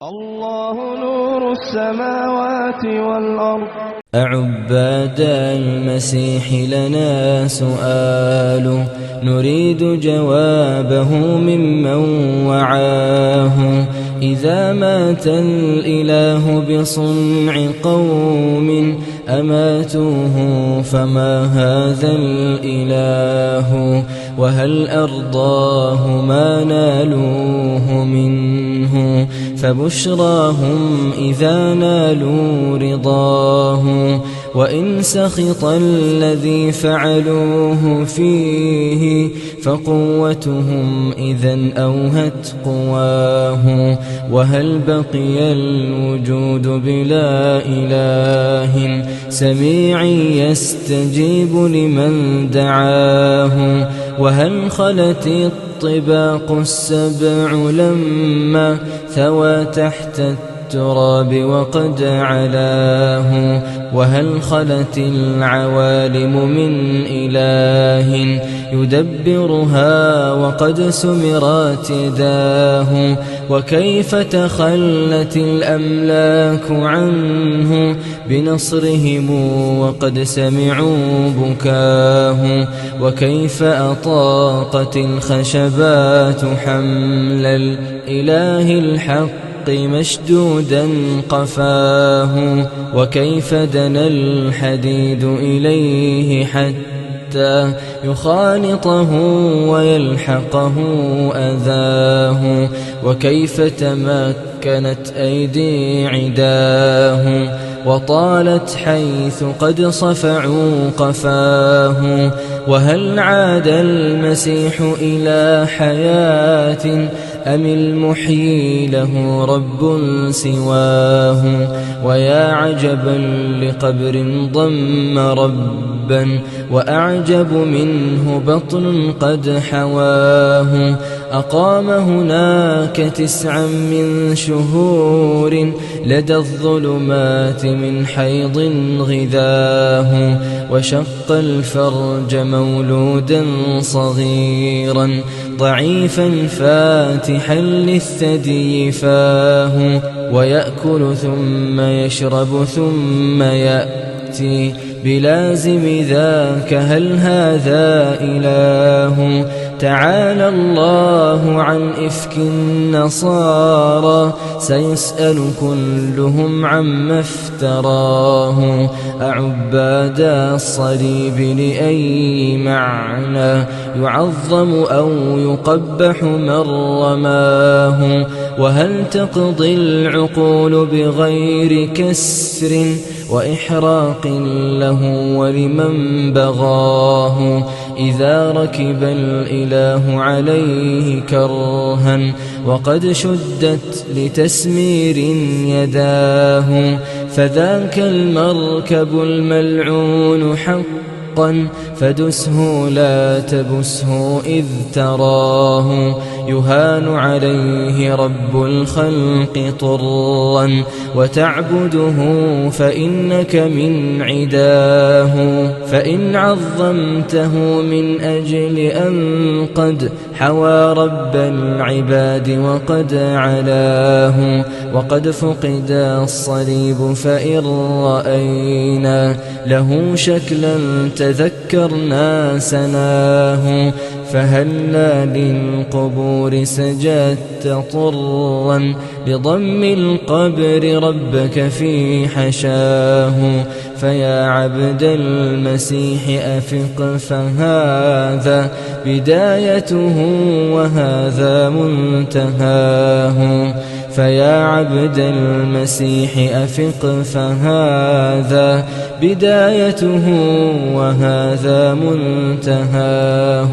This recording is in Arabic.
الله نور السماوات والأرض. أعباد المسيح لنا سؤال نريد جوابه ممن وعاه. إذا مات الإله بصنع قوم أماتوه فما هذا الإله؟ وهل أرضاه ما نالوه منه؟ فبشراهم إذا نالوا رضاه. وإن سخط الذي فعلوه فيه فقوتهم إذن أوهت قواه. وهل بقي الوجود بلا إله سميع يستجيب لمن دعاه؟ وهل خلت الطباق السبع لما ثوى تحت التراب وقد علاه؟ وهل خلت العوالم من إله يدبرها وقد سمرت يداه؟ وكيف تخلت الأملاك عنه بنصرهم وقد سمعوا بكاه؟ وكيف أطاقت الخشبات حمل الإله الحق مشدودا قفاه؟ وكيف دنا الحديد إليه حتى يخالطه ويلحقه أذاه؟ وكيف تمكنت أيدي عداه وطالت حيث قد صفعوا قفاه؟ وهل عاد المسيح إلى حياة أم المحيي له رب سواه؟ ويا عجبا لقبر ضم ربا وأعجب منه بطن قد حواه. أقام هناك 9 من شهور لدى الظلمات من حيض غذاه. وشق الفرج مولودا صغيرا ضعيفا فاتحا للثدي فاه. ويأكل ثم يشرب ثم يأتي بلازم ذاك هل هذا إله؟ تعالى الله عن إفك النصارى سيسأل كلهم عما افتراه. أعباد الصليب لأي معنى يعظم أو يقبح من رماه؟ وهل تقضي العقول بغير كسر وإحراق له ولمن بغاه؟ إذا ركب الإله عليه كرها وقد شدت لتسمير يداه فذاك المركب الملعون حقا فدسه لا تبسه إذ تراه. يهان عليه رب الخلق طرا وتعبده فإنك من عداه. فإن عظمته من أجل أن قد حوى رب العباد وقد علاه وقد فقد الصليب فإن رأينا له شكلا تذكرنا سناه. فهلا للقبور سجدت طرا بضم القبر ربك في حشاه. فيا عبد المسيح أفق فهذا بدايته وهذا منتهاه. فيا عبد المسيح أفق فهذا بدايته وهذا منتهاه.